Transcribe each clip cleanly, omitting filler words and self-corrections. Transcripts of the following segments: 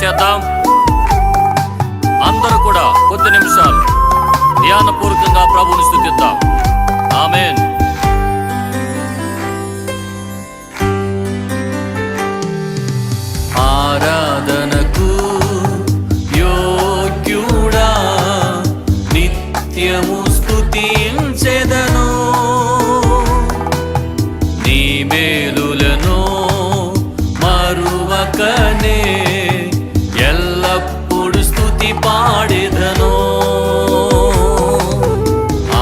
చేద్దాం. అందరూ కూడా కొద్ది నిమిషాలు ధ్యానపూర్వకంగా ప్రభువుని స్తుతిద్దాం. ఆమేన్. ఆరాధనకు యోగ్యుడా నిత్యము స్తుతించెదను, నీ మేలులను మరువకనే ఎల్లప్పుడు స్తుతి పాడెదను.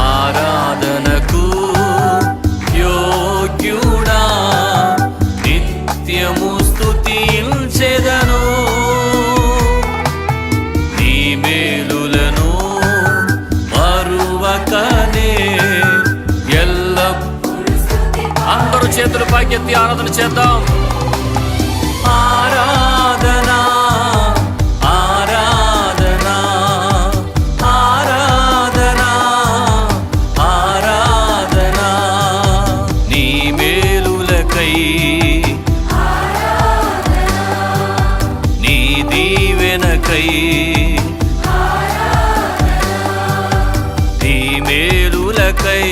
ఆరాధనకు యోగ్యుడా నిత్యము స్తుతించెదను, నీ మేలులను మరువకనే ఎల్లప్పుడు. అందరూ చేతులు పైకెత్తి ఆరాధన చేద్దాం. ఆరాధనా ఆరాధనా ఆరాధనా ఆరాధనా, నీ మేలులకై నీ దీవెనకై నీ మేలులకై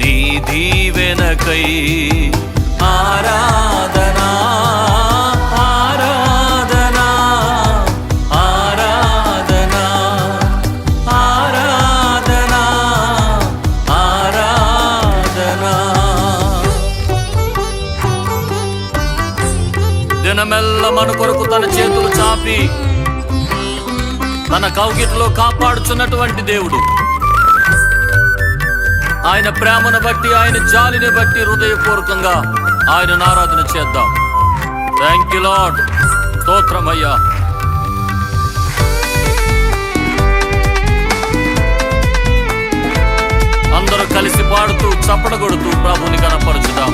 నీ దీవెనకై ఆరాధనా ఆరాధనా ఆరాధనా ఆరాధనా ఆరాధనా. దినమెల్ల మన కొరకు తన చేతులు చాపి తన కౌగిటిలో కాపాడుచున్నటువంటి దేవుడు, ఆయన ప్రేమను బట్టి ఆయన జాలిని బట్టి హృదయపూర్వకంగా ఆయనను ఆరాధన చేద్దాం. Thank you lord. స్తోత్రమయ్యా. అందరూ కలిసి పాడుతూ చప్పట కొడుతూ ప్రభుని కనపరచుదాం.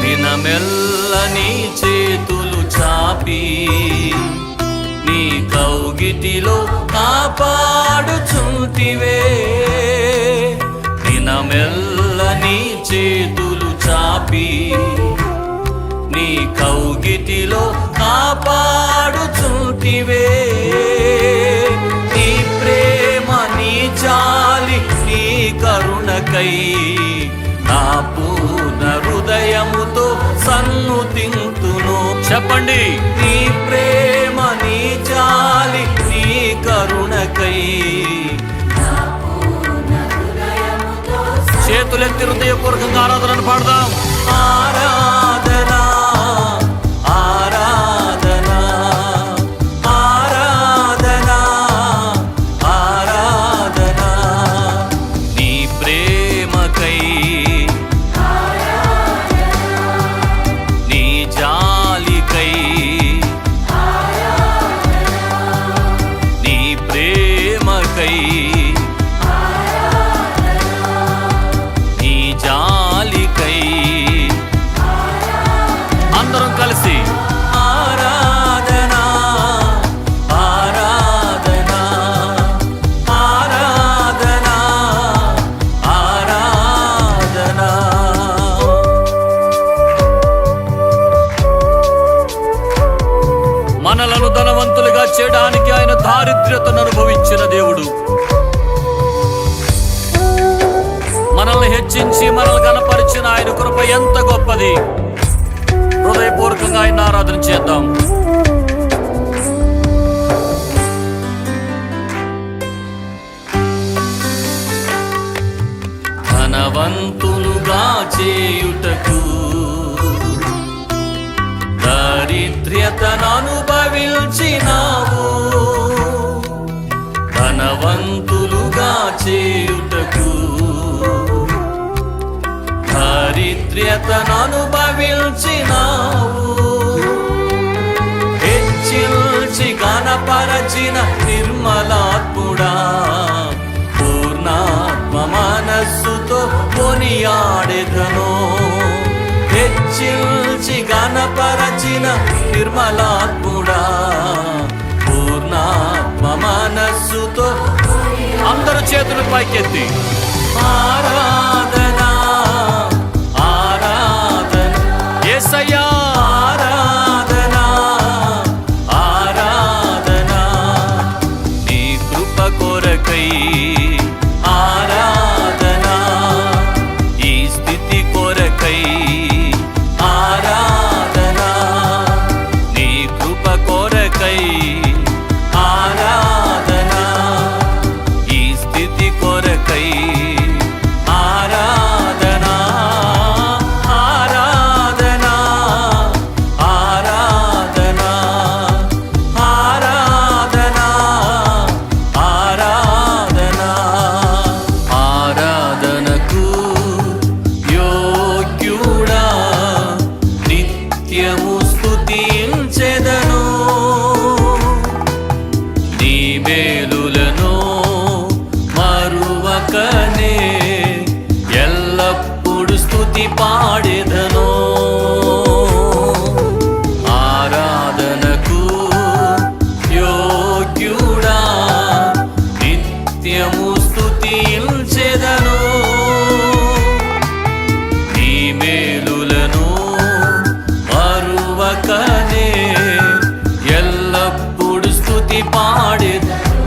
దినమెల్ల నీ చేతులు చాపి నీ కౌగిటిలో కాపాడుచుంటివే, దినమెల్ల నీ చేతులు చాపి నీ కౌగిటిలో కాపాడుచుంటివే, నీ ప్రేమ నీ జాలి నీ కరుణకై నా పూర్ణ హృదయముతో సన్నుతింతును. చెప్పండి. నీ ప్రేమ నీ జాలి నీ కరుణకై చేతులెత్తి హృదయపూర్వకంగా ఆరాధనను పాడదాం. ఆరాధనా ఆరాధనా ఆరాధనా ఆరాధనా, నీ ప్రేమకై నీ జాలికై నీ ప్రేమకై నీ జాలికై అందరం కలిసి ఆరాధనా ఆరాధనా ఆరాధనా ఆరాధనా. మనలను ధనవంతులుగా చేయడానికి ఆయన దారిద్ర్యతను అనుభవించిన దేవుడు, మనల్ని హెచ్చించి మనల్ని కనపరిచిన ఆయన కృప ఎంత గొప్పది. హృదయపూర్వకంగా ఆయన ఆరాధన చేద్దాం. ధనవంతులుగా చేయుటకు దారిద్ర్యతను అనుభవించినావు, ధనవంతులుగా చేయుటకు దారిద్ర్యతను అనుభవించినావు, హెచ్చించి ఘనపరచిన నిర్మలాత్ముడా పూర్ణాత్మ మనస్సుతో కొనియాడెదను, హెచ్చించి ఘనపరచిన నిర్మలాత్ముడా పూర్ణాత్మ మనస్సుతో. అందరూ చేతులు పైకెత్తి ఆరాధనా ఆరాధనా స్తుతిని పాడేదను.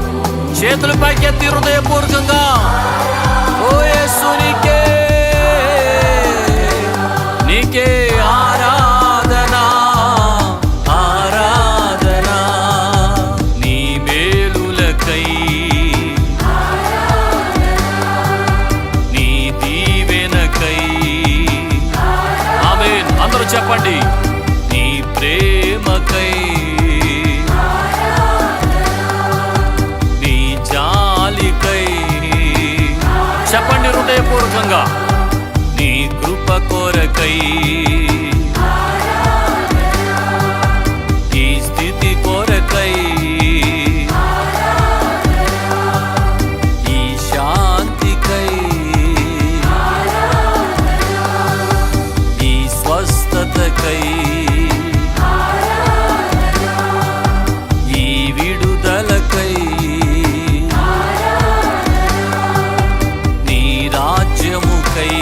చేతులు పైకెత్తి హృదయపూర్వకంగా ఓ యేసు నీకే ఆరాధనా ఆరాధనా. నీ మేలులకై నీ దీవెనకై ఆమేన్. అందరూ చెప్పండి. నీ ప్రేమకై నీ జాలికై చెప్పండి హృదయపూర్వకంగా. నీ కృప కొరకై ఈ స్థితి కొరకై ఈ శాంతికై ఈ స్వస్థతకై ఈ విడుదలకై నీ రాజ్యముకై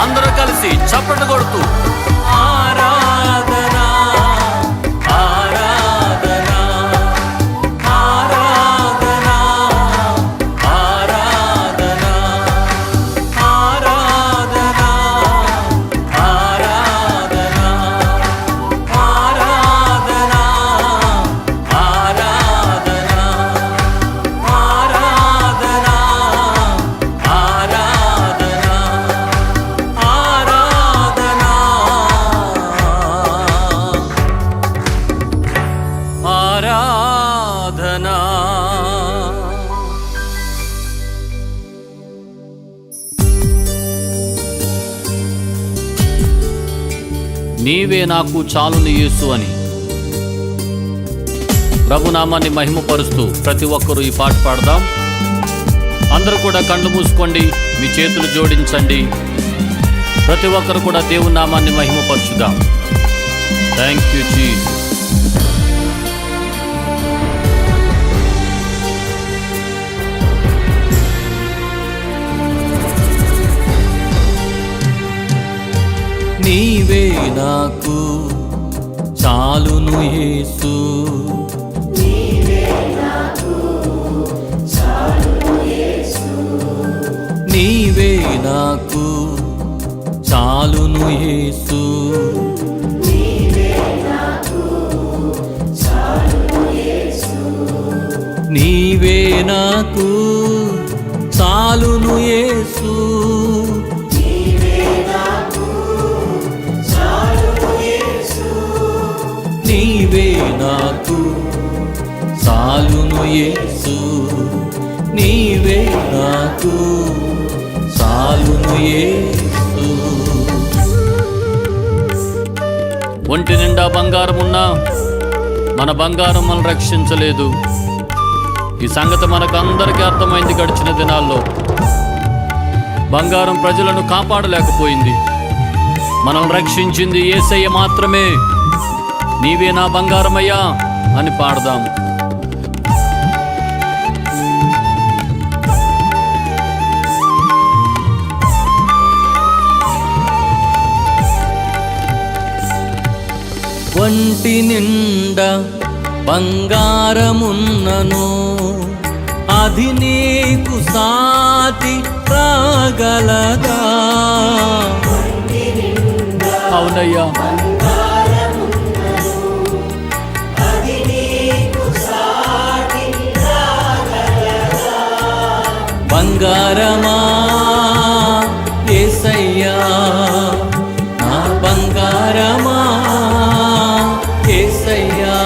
అందరూ కలిసి చప్పట్లు కొడుతూ ఆరాధనా ఆరాధనా ఆరాధనా ఆరాధనా ఆరాధనా ఆరాధనా ఆరాధనా ఆరాధనా ఆరాధనా ఆరాధనా ఆరాధనా. నీవే నాకు చాలుని యేసు అని ప్రభునామాన్ని మహిమపరుస్తూ ప్రతి ఒక్కరూ ఈ పాట పాడదాం. అందరూ కూడా కళ్ళు మూసుకోండి, మీ చేతులు జోడించండి. ప్రతి ఒక్కరు కూడా దేవుని నామాన్ని మహిమపరచుదాం. Thank you Jesus. నీవే నాకు చాలును యేసు నీవే నాకు చాలును యేసు నీవే నాకు చాలును యేసు నీవే నాకు చాలును యేసు నీవే నాకు చాలును యేసు నీవే నాకు చాలును యేసు నీవే నాకు చాలును యేసు. ఒంటి నిండా బంగారం ఉన్నా మన బంగారం మనం రక్షించలేదు. ఈ సంగతి మనకు అందరికీ అర్థమైంది. గడిచిన దినాల్లో బంగారం ప్రజలను కాపాడలేకపోయింది. మనం రక్షించింది యేసయ్య మాత్రమే. నీవే నా బంగారమయ్యా అని పాడదాం. ఒంటి నిండా బంగారమున్నను అది నీకు సాటి రాగలదా? అవునయ్యా, బంగారమా యేసయ్యా నా బంగారమా యేసయ్యా.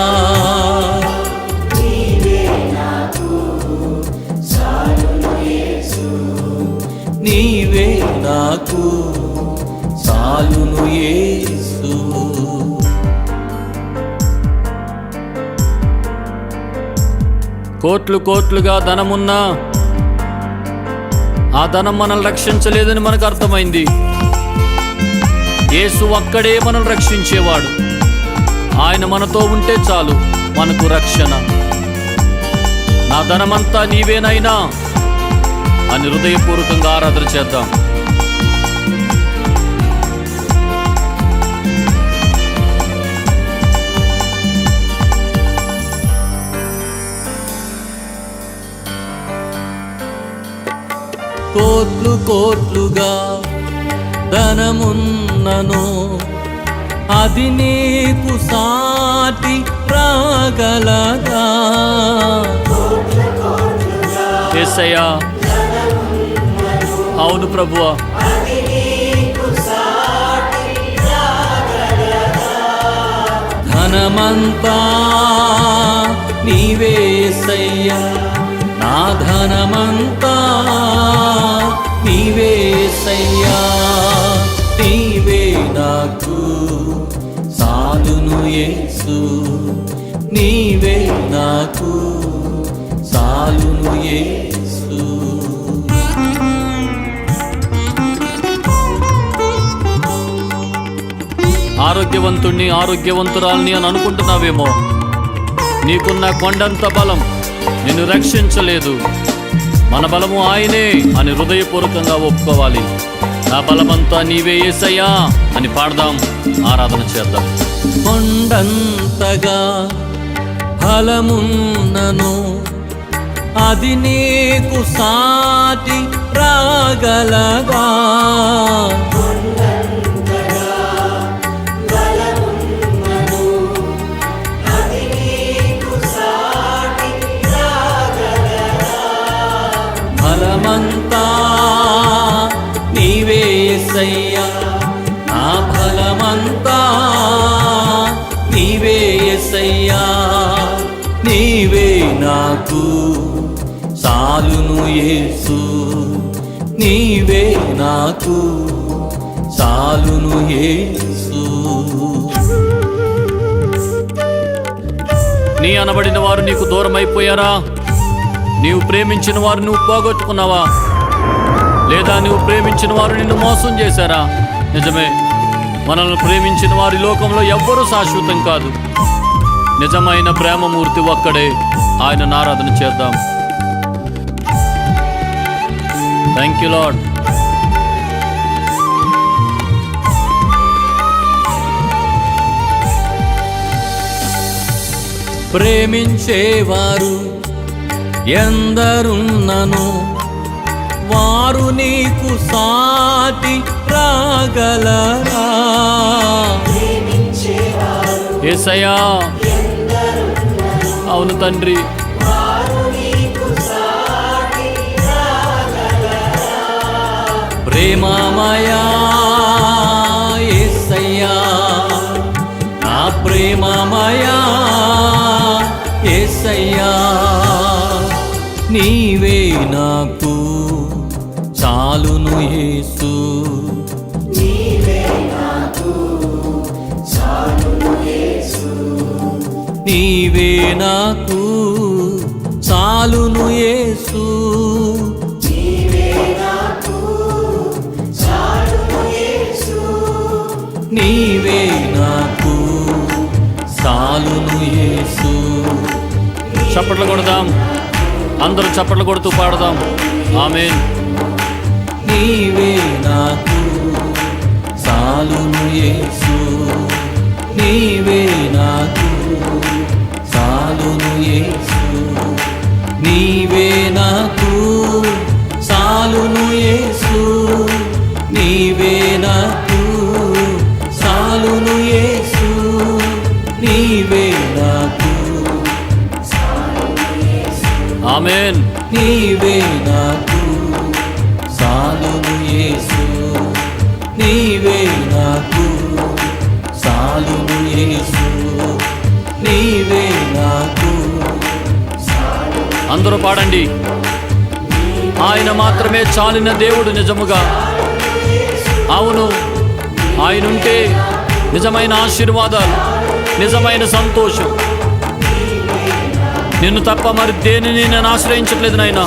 నీవే నాకు చాలును యేసు నీవే నాకు చాలును యేసు. కోట్లు కోట్లుగా ధనమున్నా ఆ ధనం మనల్ని రక్షించలేదని మనకు అర్థమైంది. యేసు ఒక్కడే మనల్ని రక్షించేవాడు. ఆయన మనతో ఉంటే చాలు మనకు రక్షణ. నా ధనమంతా నీవేనైనా అని హృదయపూర్వకంగా ఆరాధన చేద్దాం. కోట్లుగా ధనమున్నను అది నీకు సాటి రాగలదా? యేసయ్యా, అవును ప్రభువా, ధనమంతా నీవేసయ్యా, నా ధనమంతా నీవేసయ్యా. నీవే నాకు సాలును యేసు, నీవే నాకు సాలును యేసు. ఆరోగ్యవంతుణ్ణి ఆరోగ్యవంతురాల్ని అని అనుకుంటున్నావేమో. నీకున్న కొండంత బలం నిన్ను రక్షించలేదు. మన బలము ఆయనే అని హృదయపూర్వకంగా ఒప్పుకోవాలి. నా బలమంతా నీవే యేసయ్యా అని పాడదాం, ఆరాధన చేద్దాం. కొండంతగా బలమున్నను అది నీకు సాటి రాగలదా? బలమంతా నీవే యేసయ్యా, నా బలమంతా నీవే యేసయ్యా. నీవే నాకు సాలును యేసు, నీవే నాకు సాలును యేసు. నీ అనబడిన వారు నీకు దూరం అయిపోయారా? నీవు ప్రేమించిన వారు నువ్వు పోగొట్టుకున్నావా? లేదా నువ్వు ప్రేమించిన వారు నిన్ను మోసం చేశారా? నిజమే, మనల్ని ప్రేమించిన వారి లోకంలో ఎవ్వరూ శాశ్వతం కాదు. నిజమైన ప్రేమమూర్తి ఒక్కడే. ఆయనను ఆరాధన చేద్దాం. Thank you lord. ప్రేమించేవారు ఎందరున్నను వారు నీకు సాటి రాగలరా? యేసయ్యా, అవును తండ్రి, ప్రేమమయా యేసయ్యా, నా ప్రేమమయా యేసయ్యా. నీవే నాకు చాలును యేసు, నీవే నాకు చాలును యేసు, నీవే నాకు చాలును యేసు, నీవే నాకు చాలును యేసు, నీవే నాకు చాలును యేసు. చప్పట్లు కొడదాం, అందరూ చప్పట్లు కొడుతూ పాడదాం. ఆమేన్. నీవే నాకు చాలును యేసు, నీవే నాకు చాలును యేసు, నీవే నాకు చాలును యేసు, నీవే నాకు చాలును యేసు, నీవే నాకు. ఆమేన్. నీవే నాకు చాలును యేసు, నీవే నాకు చాలును యేసు, నీవే నాకు. అందరూ పాడండి. ఆయన మాత్రమే చాలిన దేవుడు. నిజముగా అవును, ఆయనుంటే నిజమైన ఆశీర్వాదాలు, నిజమైన సంతోషం. నిన్ను తప్ప మరి దేనిని నేను ఆశ్రయించట్లేదు నాయనా.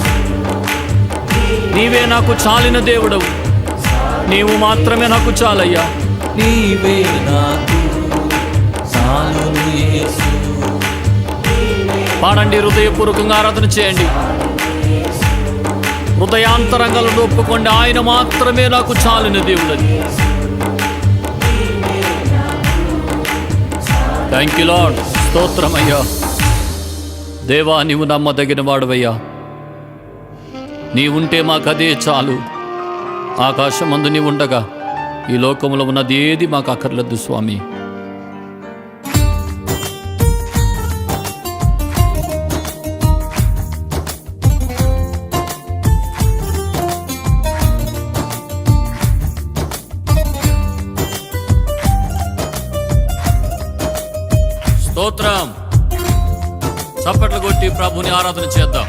నీవే నాకు చాలిన దేవుడవు. నీవు మాత్రమే నాకు చాలయ్యా. నీవే నాకు చాలును యేసు. పాడండి, హృదయపూర్వకంగా ఆరాధన చేయండి. హృదయాంతరంగాలను ఒప్పుకోండి, ఆయన మాత్రమే నాకు చాలిన దేవుడని. Thank you lord. స్తోత్రమయ్యా. దేవా, నీవు నమ్మదగిన వాడవయ్యా. నీవుంటే మాకదే చాలు. ఆకాశమందు నీ ఉండగా ఈ లోకంలో ఉన్నది ఏది మాకు అక్కర్లేదు స్వామి. స్తోత్రం. చప్పట్లు కొట్టి ప్రభుని ఆరాధన చేద్దాం.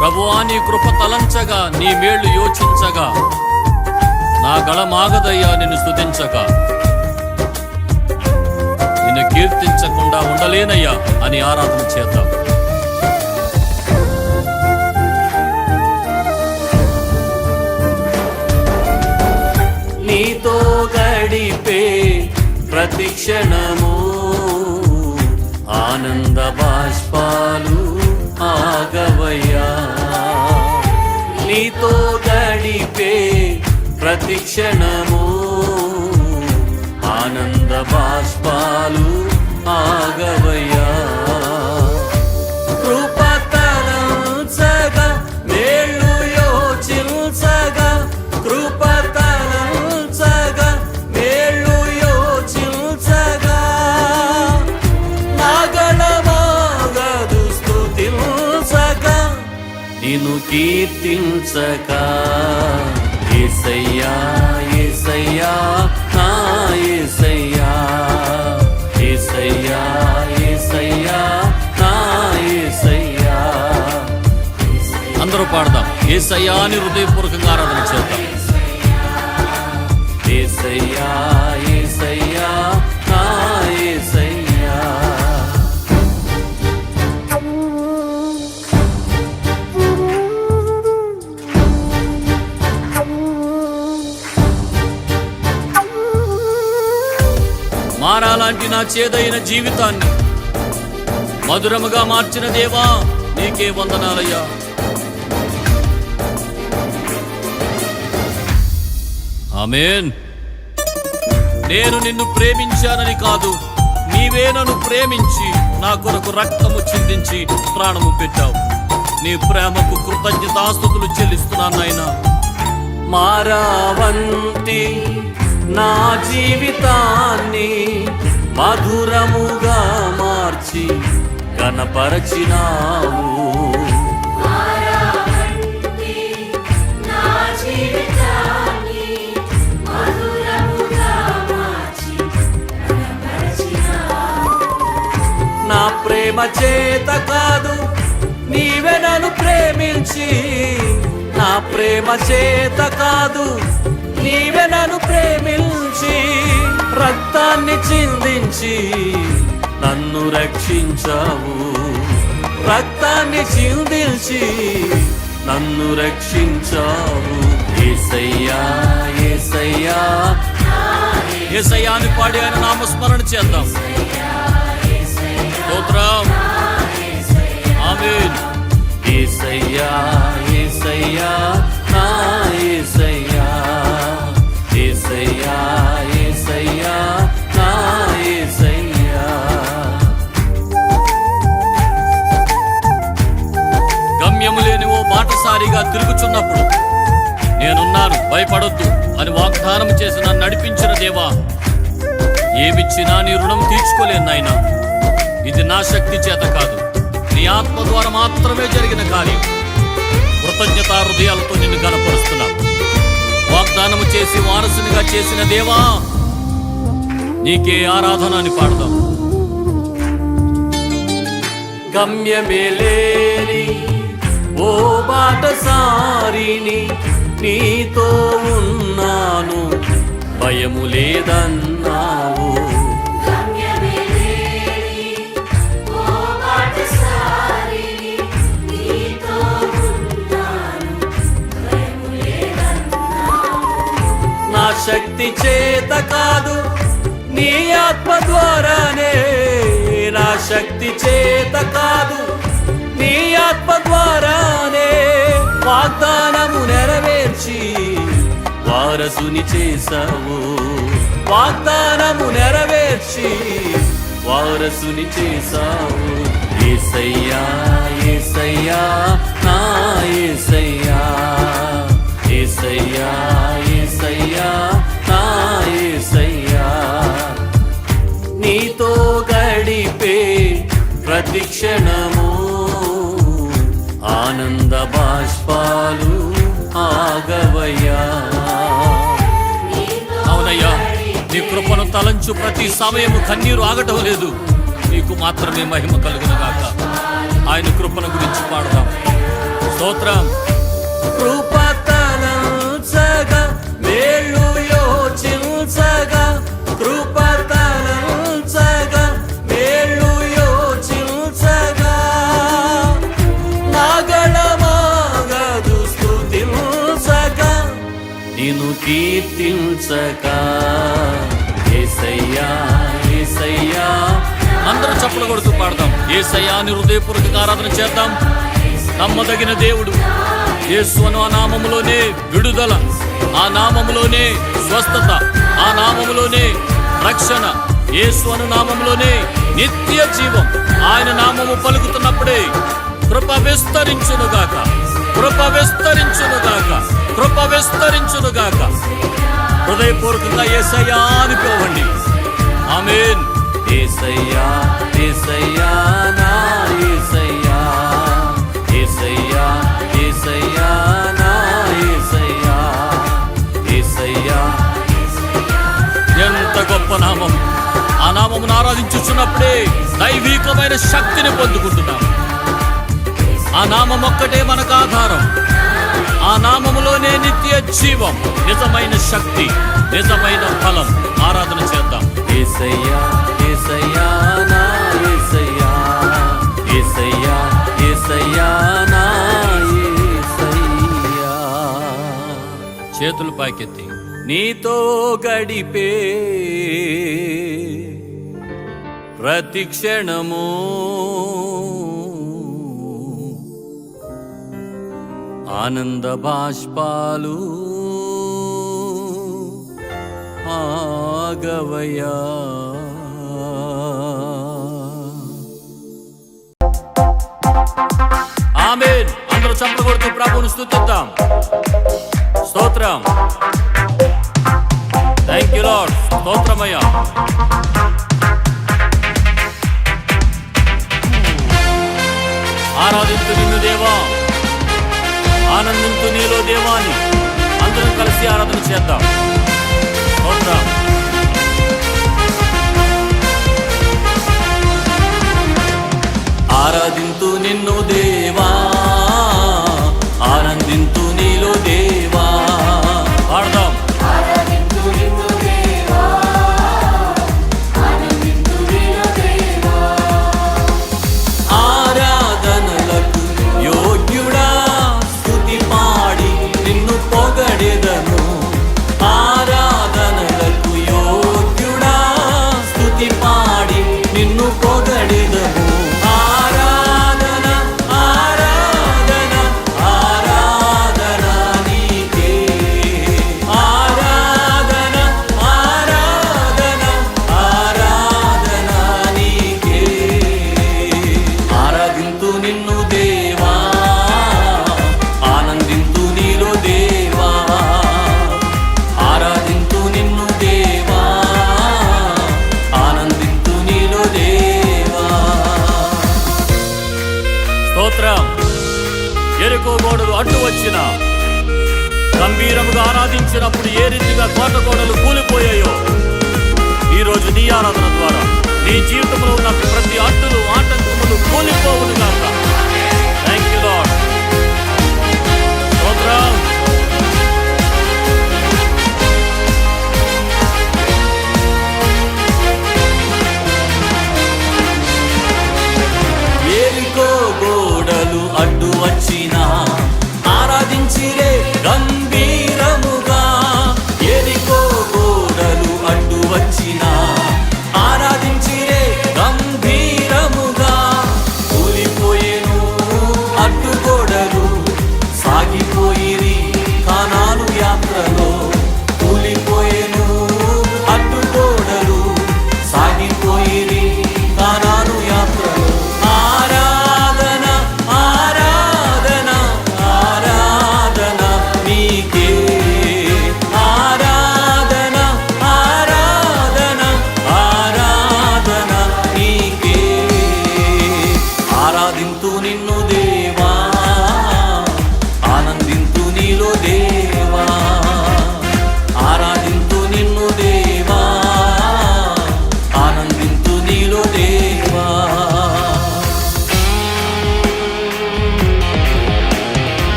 ప్రభువా, నీ కృప తలంచగా, నీ మేళ్లు యోచించగా, నా గళమాగదయ్యా నిన్ను స్తుతించగా. నిన్ను కీర్తించకుండా ఉండలేనయ్యా అని ఆరాధన చేద్దాం. నీతో గడిపే ప్రతి క్షణము ఆనంద బాష్పాలు ఆగవయ్యా. నీతో గడిపే ప్రతి క్షణము ఆనంద బాష్పాలు ఆగవయ్యా. కృపతలంచగా మేళ్ళు యోచించగా, కృపతలంచగా మేళ్ళు యోచించగా, నాగళమాగదు స్తుతించగా, నిన్ను కీర్తించగా. యేసయ్యా యేసయ్యా నా యేసయ్యా, యేసయ్యా యేసయ్యా నా యేసయ్యా. అందరూ పాడదాం. యేసయ్యా అని హృదయపూర్వకంగా ఆరాధన చేద్దాం. యేసయ్యా యేసయ్యా నా యేసయ్యా. మారాలాంటి నా చేదైన జీవితాన్ని మధురముగా మార్చిన దేవా, నీకే వందనాలయ్యా. ఆమేన్. నేను నిన్ను ప్రేమించానని కాదు, నీవే నన్ను ప్రేమించి నా కొరకు రక్తము చిందించి ప్రాణము పెట్టావు. నీ ప్రేమకు కృతజ్ఞతాస్తుతులు చెల్లిస్తున్నాను నాయనా. మారావంతి నా జీవితాన్ని మధురముగా మార్చి ఘనపరచినావు. నా ప్రేమ చేత కాదు, నీవే నన్ను ప్రేమించి, నా ప్రేమ చేత కాదు, నీవే నన్ను ప్రేమించి రక్తాన్ని చిందించి నన్ను రక్షించావు. రక్తాన్ని చిందించి నన్ను రక్షించావు. యేసయ్యా యేసయ్యా యేసయ్యా అని పాడి ఆయన నామస్మరణ చేద్దాం. స్తోత్రం. ఆమేన్. యేసయ్యా యేసయ్యా నా యేసయ్యా, యేసయ్యా యేసయ్యా నా యేసయ్యా. గమ్యము లేని ఓ బాటసారిగా తిరుగుచున్నప్పుడు నేనున్నాను, భయపడొద్దు అని వాగ్దానం చేసి నన్ను నడిపించిన దేవా, ఏమిచ్చినా నీ రుణం తీర్చుకోలేను నాయనా. ఇది నా శక్తి చేత కాదు, నీ ఆత్మ ద్వారా మాత్రమే జరిగిన కార్యం. కృతజ్ఞతా హృదయాలతో నిన్ను గణపరుస్తున్నాను. వాగ్దానము చేసి వారసునిగా చేసిన దేవా, నీకే ఆరాధన అని పాడదాం. గమ్యమే లేని ఓ బాటసారిని నీతో ఉన్నాను, భయము లేదన్నావు. నా శక్తి చేత కాదు, నీ ఆత్మ ద్వారానే. నా శక్తి చేత కాదు, నీ ఆత్మ ద్వారానే వాగ్దానము నెరవేర్చి వారసుని చేశావు. వాగ్దానము నెరవేర్చి వారసుని చేశావు. యేసయ్యా యేసయ్యా నా యేసయ్యా, యేసయ్యా యేసయ్యా నా యేసయ్యా. నీతో గడిపే ప్రతి క్షణము ఆనంద బాష్పాలు ఆగవయ్యా. అవునయ్యా, నీ కృపను తలంచు ప్రతి సమయము కన్నీరు ఆగటం లేదు. నీకు మాత్రమే మహిమ కలుగును గాక. ఆయన కృపను గురించి పాడదాం. స్తోత్రం. కృప తలంచగా మేలు యోచించగా, కృప తలంచగా మేలు యోచించగా, నాగళమాగదు స్తుతించగా నిన్ను కీర్తించగా. యేసయ్యా యేసయ్యా. అందరూ చప్పలు కొడుతూ పాడదాం. యేసయ్యా అని హృదయపూర్వక ఆరాధన చేద్దాం. నమ్మదగిన దేవుడు. యేసు అను ఆ నామములోనే విడుదల, ఆ నామములోనే స్వస్థత, ఆ నామములోనే రక్షణ. యేసు అను నామములోనే నిత్య జీవం. ఆయన నామము పలుకుతున్నప్పుడే కృప విస్తరించునుగాక, కృప విస్తరించునుగాక, కృప విస్తరించునుగాక. హృదయపూర్వకంగా యేసయ్యా అని పిలవండి. ఆమేన్. యేసయ్యా యేసయ్యా నా యేసయ్యా, యేసయ్యా యేసయ్యా నా యేసయ్యా, యేసయ్యా. ఎంత గొప్ప నామం! ఆ నామమును ఆరాధించుచున్నప్పుడే దైవికమైన శక్తిని పొందుకుంటున్నాం. ఆ నామం ఒక్కటే మనకు ఆధారం. ఆ నామములోనే నిత్య జీవం, నిజమైన శక్తి, నిజమైన ఫలం. ఆరాధన చేద్దాం. యేసయ్యా యేసయ్యా నా యేసయ్యా, యేసయ్యా యేసయ్యా నా యేసయ్యా. చేతులు పైకెత్తి. నీతో గడిపే ప్రతి క్షణము ఆనంద బాష్పాలు ఆగవయ్యా. ఆమేన్. అందరూ చప్పట్లు కొడుతూ ప్రభువును స్తుతిద్దాం. స్తోత్రం. Thank you lord. స్తోత్రమయ్యా. ఆరాధించు నిన్ను దేవా, ఆనందించు నీలో దేవాని. అందరం కలిసి ఆరాధన చేద్దాం. స్తోత్రం. ఆరాధింతు నిన్ను దేవా, ఆనందింతు నీలో దేవా. పాడదాం. ఆరాధనలకు యోగ్యుడా స్తుతి పాడి నిన్ను పొగడెదను. ఆరాధనలకు యోగ్యుడా స్తుతి పాడి నిన్ను పొగడెదను. ఆరాధన ఆరాధన ఆరాధన నీకే, ఆరాధన ఆరాధన ఆరాధన నీకే. ఆరాధింతు నిన్ను దేవా, ఆనందింతు నీలో దేవా. ఆరాధింతు నిన్ను దేవా, ఆనందింతు నీలో దేవా. స్తోత్రం. ఎరుకో గోడలు అడ్డు వచ్చిన గంభీరముగా ఆరాధించినప్పుడు ఏ రీతిగా కోట గోడలు కూలిపోయాయో, ఈరోజు నీ ఆరాధన ద్వారా నీ జీవితంలో ఉన్న ప్రతి అడ్డులు ఆటంకములు కూలిపోవును గాక. Thank you lord. స్తోత్రం. ఎరికో గోడలు అడ్డు వచ్చినా ఆరాధించిరే గంభీరముగా. ఎరికో గోడలు అడ్డు వచ్చినా ఆరాధించిరే గంభీరముగా. కూలిపో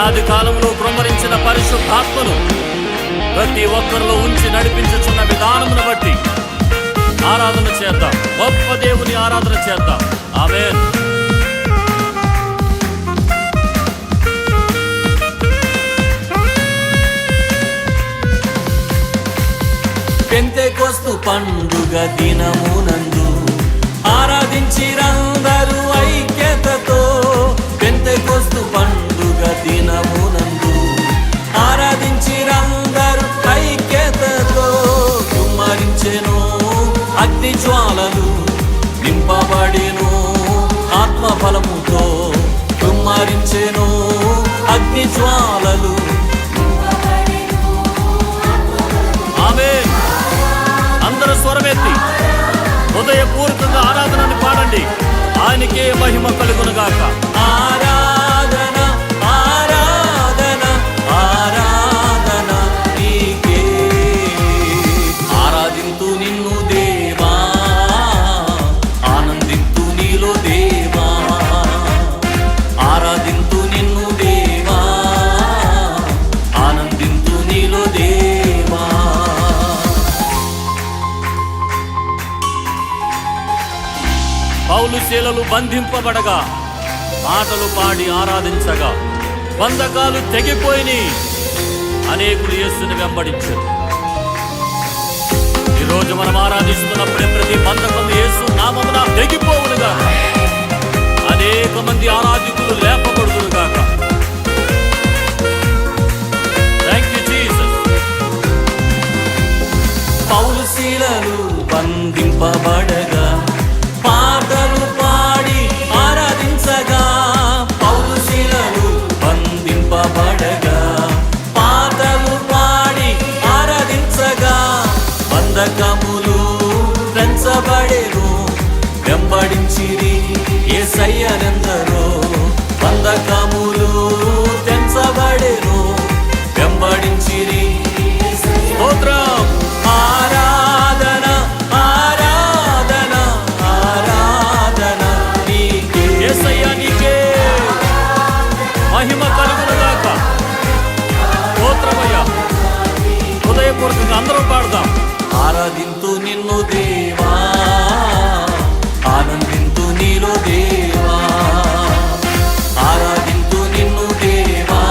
అనాది కాలంలో కృమ్మరించిన పరిశుద్ధాత్మను ప్రతి ఒక్కరిలో ఉంచి నడిపించుచున్న విధానమును బట్టి ఆరాధన చేద్దాం. గొప్ప దేవుని ఆరాధన చేద్దాం. ఆమేన్. పెంతెకొస్తు పండుగ దినమునందు ఆరాధించిరందరూ ఐక్యతతో. పెంతెకొస్తు పండుగ దినమునందు ఆరాధించిరందరూ ఐక్యతతో. కుమ్మరించెను అగ్ని జ్వాలలు, నింపబడెను ఆత్మబలముతో. కుమ్మరించెను అగ్ని జ్వాలలు. ఆమేన్. అందరూ స్వరమెత్తి హృదయపూర్వకంగా ఆరాధనని పాడండి. ఆయనకే మహిమ కలుగునుగాక. ఆరాధన ఆరాధన ఆరాధన నీకే. ఆరాధింతు నిన్ను దేవా, ఆనందింతు నీలో దేవా. ఆరాధింతు నిన్ను దేవా, ఆనందింతు నీలో దేవా. పౌలు శీలలు బంధింపబడగా పాటలు పాడి ఆరాధించగా బంధకాలు తెగిపోయిని. అనేకులు యేసుని వెంబడించారు. ఈరోజు మనం ఆరాధిస్తున్నప్పుడే ప్రతి బంధకం యేసు నామమున తెగిపోవునుగా. అనేక మంది ఆరాధికులు లేపబడుదురుగాక. Thank you Jesus. పౌలు శీలలు బంధింపబడగా పాటలు పాడి ఆరాధించగా. పౌలు శీలలు బంధింపబడగా పాటలు పాడి ఆరాధించగా. బంధకములు పెంచబడెను, వెంబడించిరి యేసయ్యనెందరో. బంధకములు పెంచబడెను, వెంబడించిరి. స్తోత్రం. ఆరాధన ఆరాధన ఆరాధన నీకే. యేసయ్యా నీకే మహిమ కలుగునుగాక. స్తోత్రమయ్యా. హృదయపూర్వకంగా అందరూ పాడదాం. ఆరాధింతు నిన్ను దేవా, ఆనందింతు నీలో దేవా. ఆరాధింతు నిన్ను దేవా,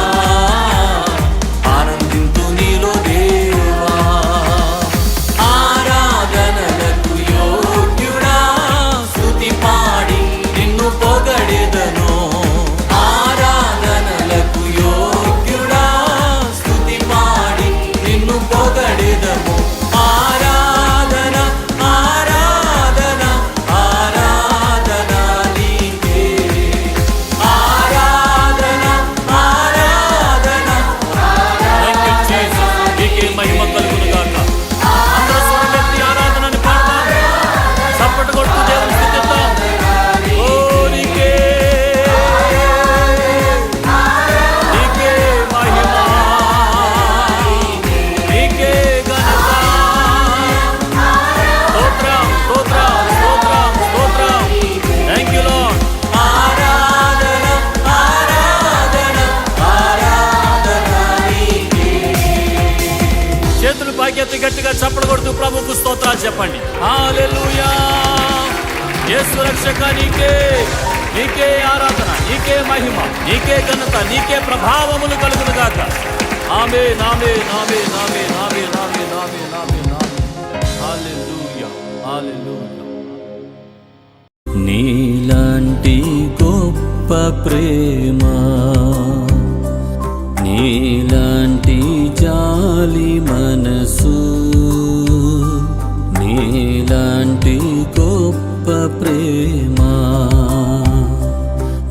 ఆనందింతు నీలో దేవా. ఆరాధనలకు యోగ్యుడా, స్తుతి పాడి నిన్ను పొగడెదను. ఆరాధనలకు యోగ్యుడా, స్తుతి పాడి నిన్ను పొగడెదము. ఆరాధన ఆరాధన ఆరాధన నీకే. ఆరాధన ఆరాధన థాంక్ యూ జీసస్. నీకే మహిమ కలుగునుగాక. అందరూ స్వరమెత్తి ఆరాధనని పాడదాం. చప్పట్లు కొడుతూ దేవుని స్తుతిద్దాం. ఓ నీకే నీకే మహిమ, నీకే ఘనత. స్తోత్రం స్తోత్రం స్తోత్రం స్తోత్రం. Thank you lord. ఆరాధన ఆరాధన ఆరాధన నీకే. చేతులు పైకెత్తి గట్టిగా చప్పట్లు కొడుతూ ప్రభువుకు స్తోత్రాలు చెప్పండి. హల్లెలూయా. యేసు రక్షక నీకే, నీకే ఆరాధన, నీకే మహిమ, నీకే ఘనత, నీకే ప్రభావములు కలుగునుగాక. ఆమేన్ ఆమేన్ ఆమేన్ ఆమేన్ ఆమేన్ ఆమేన్ ఆమేన్ ఆమేన్ ఆమేన్. హల్లెలూయా హల్లెలూయా. నీలాంటి గొప్ప ప్రేమ, నీలాంటి జాలి మనసు, నీలాంటి గొప్ప ప్రేమ,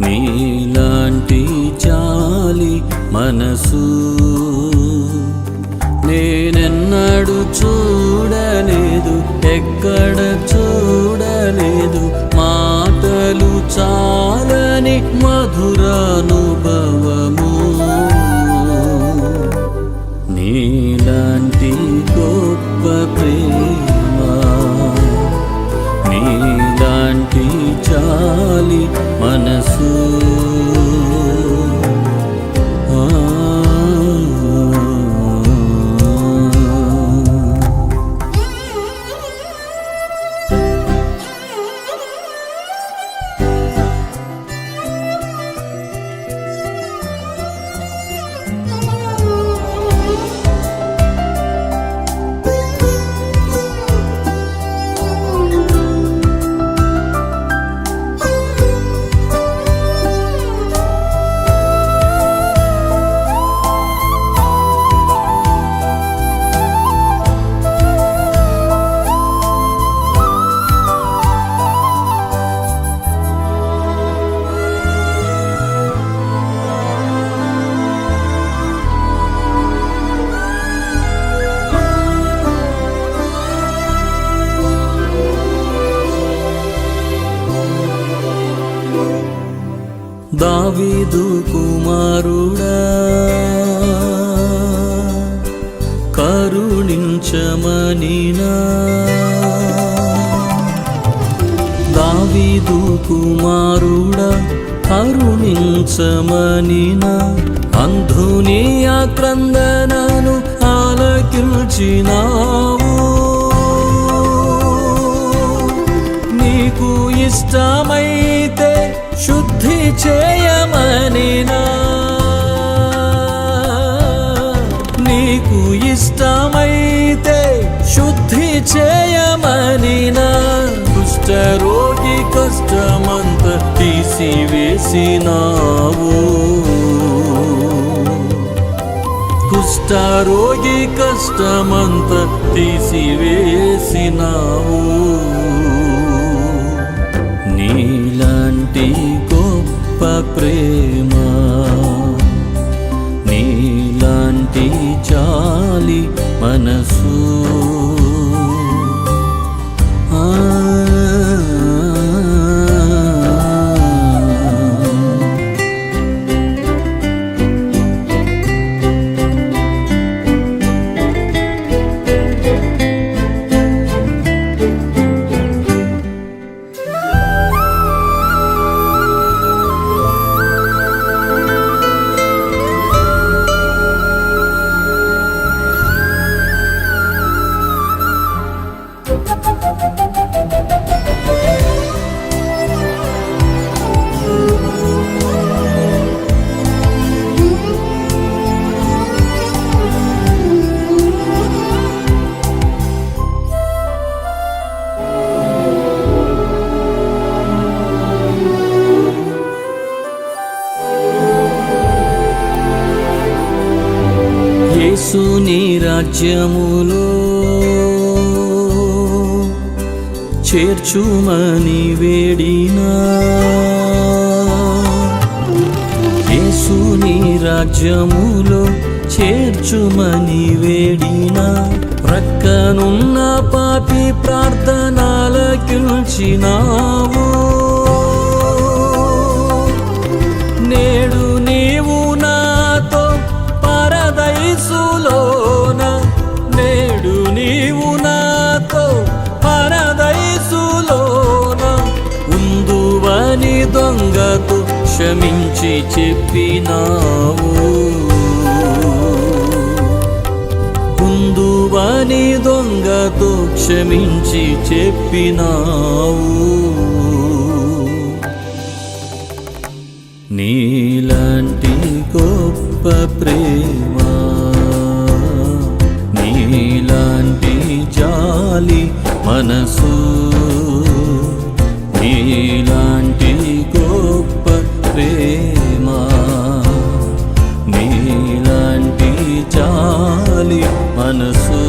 నీలాంటి జాలి మనసు నేనెన్నడు చూడలేదు, ఎక్కడ చూడలేదు. మాటలు చాలని మధురానుభవము, నీలాంటి గొప్ప ప్రేమ, నీలాంటి జాలి మనసు. దావీదు కుమారుడా కరుణించమనినా దావీదు కుమారుడా కరుణించమనినా అంధుని ఆక్రందనను ఆలకించినావు నీకు ఇష్టమైతే శుద్ధి చేయమనినా నీకు ఇష్టమైతే శుద్ధి చేయమనినా కుష్ఠరోగి కష్టమంత తీసివేసినావు కుష్ఠరోగి కష్టమంత తీసివేసినావు నీలాంటి గొప్ప ప్రేమ నీలాంటి జాలి మనసు యేసుని రాజ్యములో చేర్చుమని వేడినా యేసుని రాజ్యములో చేర్చుమని వేడినా ప్రక్కనున్న పాపి ప్రార్థనలకించినావు నేడు నీవు నాతో పరదైసులోన నేడు నీవు నాతో పరదైసులోన ఉందువని దొంగతో క్షమించి చెప్పినావు ఉందువని దొంగతో క్షమించి చెప్పినావు నీలాంటి గొప్ప ప్రేమ నీలాంటి జాలి మనసు నీలాంటి గొప్ప ప్రేమ నీలాంటి జాలి మనసు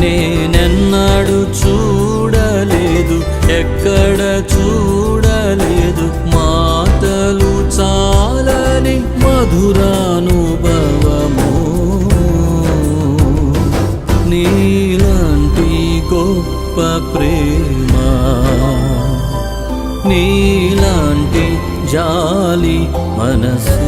నేనెన్నడు చూడలేదు ఎక్కడ చూడలేదు మాటలు చాలని మధురానుభవము నీలాంటి గొప్ప ప్రేమ నీలాంటి జాలి మనసు